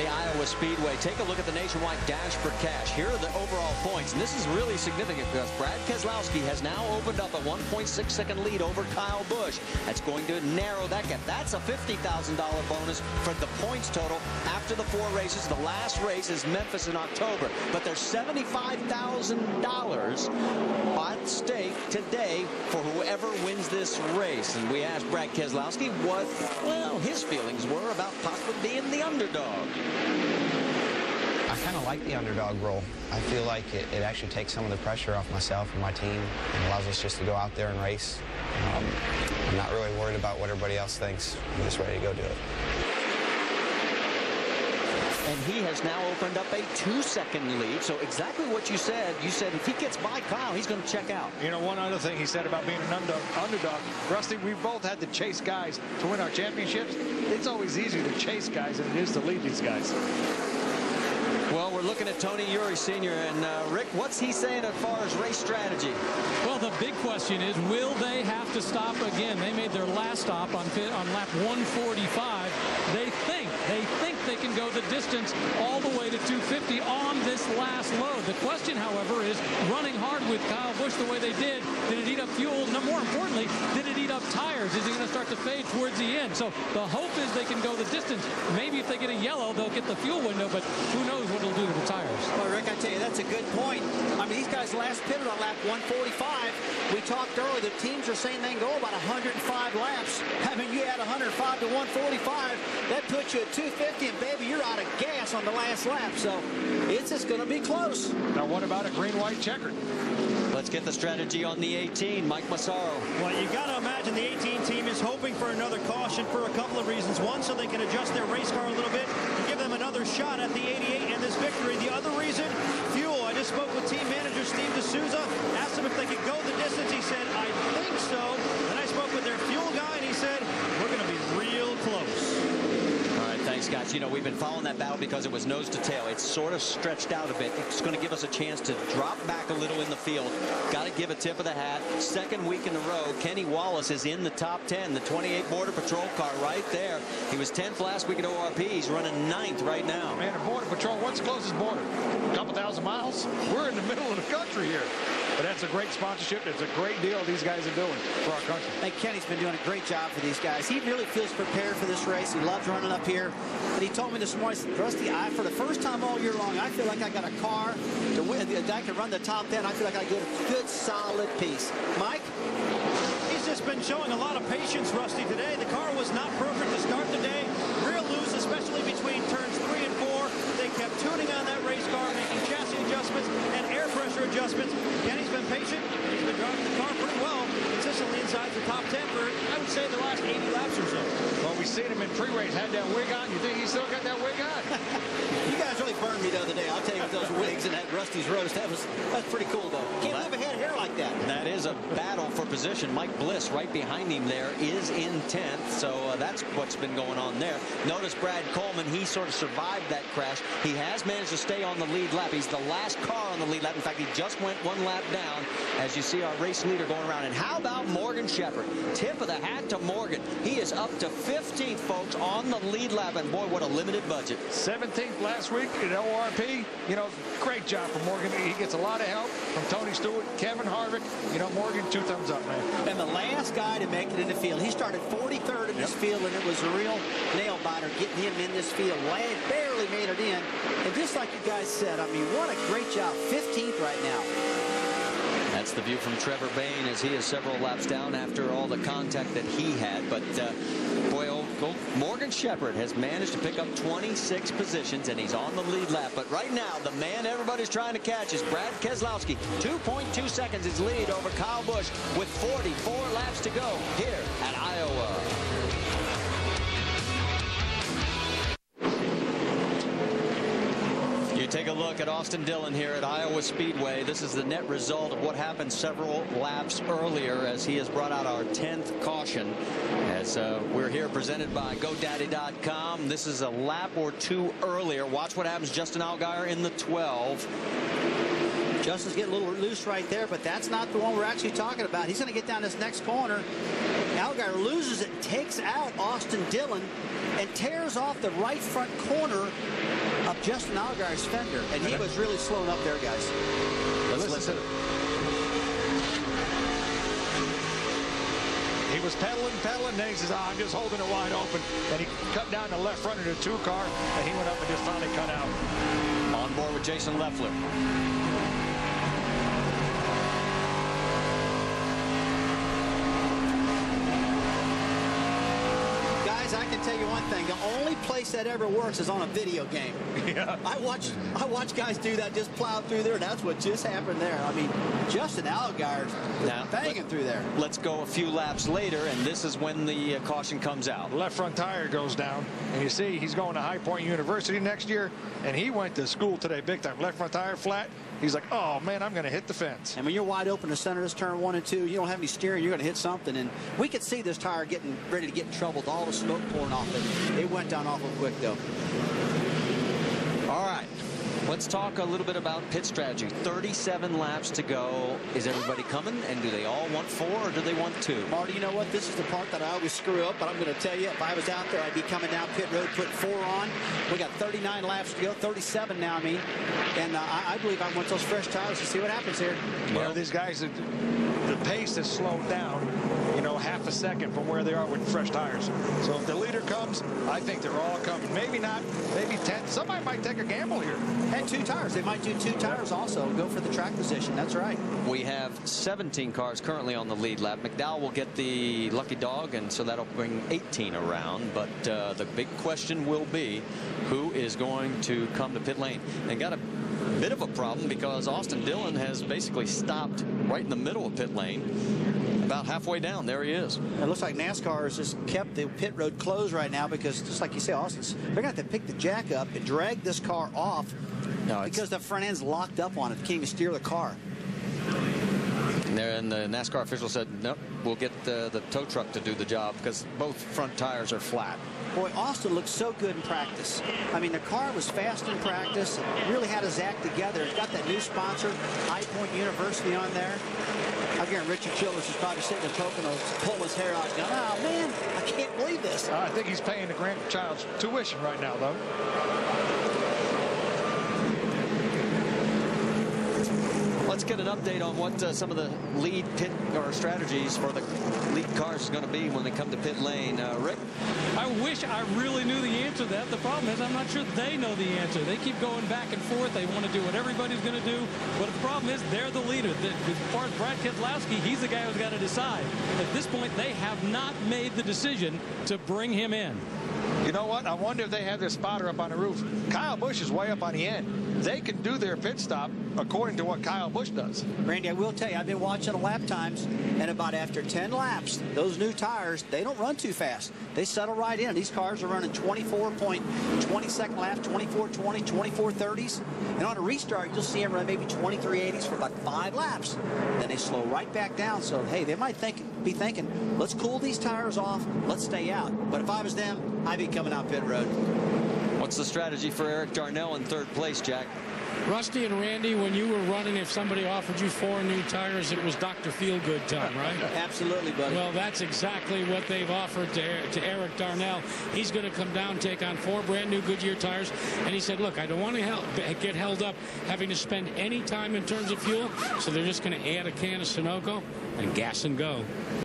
the Iowa Speedway. Take a look at the nationwide dash for cash. Here are the overall points, and this is really significant because Brad Keselowski has now opened up a 1.6-second lead over Kyle Busch. That's going to narrow that gap. That's a $50,000 bonus for the points total after the 4 races. The last race is Memphis in October, but there's $75,000 at stake today for whoever wins this race. And we asked Brad Keselowski what, well, his feelings were about possibly being the underdog. I kind of like the underdog role. I feel like it actually takes some of the pressure off myself and my team and allows us just to go out there and race. I'm not really worried about what everybody else thinks. I'm just ready to go do it. And he has now opened up a 2-second lead. So exactly what you said. You said if he gets by Kyle, he's going to check out. You know, one other thing he said about being an underdog, Rusty, we've both had to chase guys to win our championships. It's always easier to chase guys than it is to lead these guys. Well, we're looking at Tony Eury Sr. and Rick, what's he saying as far as race strategy? Well, the big question is, will they have to stop again? They made their last stop on lap 145. They think they can go the distance all the way to 250 on this last load. The question, however, is running hard with Kyle Busch the way they did it eat up fuel? No, more importantly, did it eat up tires? Is it going to start to fade towards the end? So the hope is they can go the distance. Maybe if they get a yellow, they'll get the fuel window, but who knows what it'll do to the tires. Well, Rick, I tell you, that's a good point. I mean, these guys last pitted on lap 145. We talked earlier, the teams are saying they can go about 105 laps. I mean, you add 105 to 145, that puts you at 250, and baby, you're out of gas on the last lap. So it's just going to be close. Now, what about a green-white checkered? Let's get the strategy on the 18, Mike Massaro. Well, you got to imagine the 18 team is hoping for another caution for a couple of reasons. One, so they can adjust their race car a little bit and give them another shot at the 88 and this victory. The other reason, fuel. I just spoke with team manager Steve D'Souza, asked him if they could go the distance. He said, I think so. Then I spoke with their fuel guy, and he said, we're going to be real close. All right, thanks, guys. You know, we've been following that battle because it was nose to tail. It's sort of stretched out a bit. It's going to give us a chance to drop back a little in the field. Got to give a tip of the hat. Second week in a row, Kenny Wallace is in the top 10. The 28 Border Patrol car right there. He was 10th last week at ORP. He's running 9th right now. Man, the Border Patrol, what's the closest border? A couple thousand miles? We're in the middle of the country here. But that's a great sponsorship. It's a great deal these guys are doing for our country. Hey, Kenny's been doing a great job for these guys. He really feels prepared for this race. He loves running up here. But he told me this morning, Rusty, for the first time all year long, I feel like I got a car to win, that I can run the top 10. I feel like I get a good, solid piece. Mike? He's just been showing a lot of patience, Rusty, today. The car was not perfect to start the day. Real loose, especially between turns 3 and 4. They kept tuning on that race car, making chassis adjustments and air pressure adjustments. Kenny's been patient. He's been driving the car pretty well, consistently inside the top 10 for, I would say, the last 80 laps or so. Well, we seen him in pre-race, had that wig on. You think he still got that wig on? You guys really burned me the other day. I'll tell you, with those wigs and that Rusty's roast, that's pretty cool, though. Can't live ahead hair like that. That is a battle for position. Mike Bliss right behind him there is in 10th. So that's what's been going on there. Notice Brad Coleman, he sort of survived that crash. He has managed to stay on the lead lap. He's the last car on the lead lap. In fact, he just went 1 lap down as you see our race leader going around. And how about Morgan Shepherd? Tip of the hat to Morgan. He is up to 15th, folks, on the lead lap. And boy, what a limited budget. 17th last week at ORP. You know, great job for Morgan. He gets a lot of help from Tony Stewart, Kevin Harvick. You know, Morgan, 2 thumbs up, man. And the last guy to make it in the field. He started 43rd in this field, and it was a real nail-biter getting him in this field. Barely made it in. And just like you guys said, I mean, what a great job. 15th right now. That's the view from Trevor Bayne as he is several laps down after all the contact that he had. But boy, old Morgan Shepherd has managed to pick up 26 positions, and he's on the lead lap. But right now, the man everybody's trying to catch is Brad Keselowski. 2.2 seconds his lead over Kyle Busch with 44 laps to go here at Iowa. You take a look at Austin Dillon here at Iowa Speedway. This is the net result of what happened several laps earlier as he has brought out our 10th caution. As we're here presented by GoDaddy.com. This is a lap or 2 earlier. Watch what happens. Justin Allgaier in the 12. Justin's getting a little loose right there, but that's not the one we're actually talking about. He's going to get down this next corner. Allgaier loses it, takes out Austin Dillon, and tears off the right front corner of Justin Allgaier's fender. And he was really slowing up there, guys. Let's listen. He was pedaling, then he says, I'm just holding it wide open. And he cut down the left front of the 2 car, and he went up and just finally cut out. On board with Jason Leffler. I can tell you one thing. The only place that ever works is on a video game. Yeah. I watch guys do that, just plow through there. That's what just happened there. I mean, Justin Allgaier banging through there. Let's go a few laps later, and this is when the caution comes out. Left front tire goes down, and you see he's going to High Point University next year, and he went to school today big time. Left front tire flat. He's like, oh, man, I'm going to hit the fence. And when you're wide open to center this turn 1 and 2, you don't have any steering, you're going to hit something. And we could see this tire getting ready to get in trouble with all the smoke pouring off it. It went down awful quick, though. All right. Let's talk a little bit about pit strategy. 37 laps to go. Is everybody coming? And do they all want 4 or do they want 2? Marty, you know what? This is the part that I always screw up, but I'm going to tell you, if I was out there, I'd be coming down pit road, putting 4 on. We got 39 laps to go, 37 now, I mean. And I believe I want those fresh tires to see what happens here. Well, these guys, the pace has slowed down, you know, half a second from where they are with fresh tires. So if the leader comes, I think they're all coming. Maybe not, maybe 10. Somebody might take a gamble here. And 2 tires. They might do 2 tires also. Go for the track position. That's right. We have 17 cars currently on the lead lap. McDowell will get the lucky dog, and so that'll bring 18 around. But the big question will be who is going to come to pit lane. And got a bit of a problem because Austin Dillon has basically stopped right in the middle of pit lane. About halfway down, there he is. It looks like NASCAR has just kept the pit road closed right now because, just like you say, Austin's, they're going to have to pick the jack up and drag this car off because the front end's locked up on it. They can't even steer the car. And the NASCAR official said, nope, we'll get the tow truck to do the job because both front tires are flat. Boy, Austin looked so good in practice. I mean, the car was fast in practice. Really had his act together. It's got that new sponsor, High Point University, on there. I guarantee Richard Childress is probably sitting there poking pulling his hair out, going, oh, man, I can't believe this. I think he's paying the grandchild's tuition right now, though. Let's get an update on what some of the lead pit or strategies for the lead cars is going to be when they come to pit lane. Rick? I wish I really knew the answer to that. The problem is I'm not sure they know the answer. They keep going back and forth. They want to do what everybody's going to do. But the problem is they're the leader. As far as Brad Keselowski, he's the guy who's got to decide. At this point, they have not made the decision to bring him in. You know what? I wonder if they have their spotter up on the roof. Kyle Busch is way up on the end. They can do their pit stop according to what Kyle Busch does. Randy, I will tell you, I've been watching the lap times, and about after 10 laps, those new tires, they don't run too fast. They settle right in. These cars are running 24.20 lap, 24.20, 24.30s. And on a restart, you'll see them run maybe 23.80s for about 5 laps. Then they slow right back down. So, hey, they might be thinking, let's cool these tires off, let's stay out. But if I was them, I'd be coming out pit road. What's the strategy for Eric Darnell in 3rd place, Jack? Rusty and Randy, when you were running, if somebody offered you 4 new tires, it was Dr. Feelgood time, right? Absolutely, buddy. Well, that's exactly what they've offered to Eric Darnell. He's going to come down, take on 4 brand new Goodyear tires. And he said, look, I don't want to get held up having to spend any time in terms of fuel. So they're just going to add a can of Sunoco and gas and go.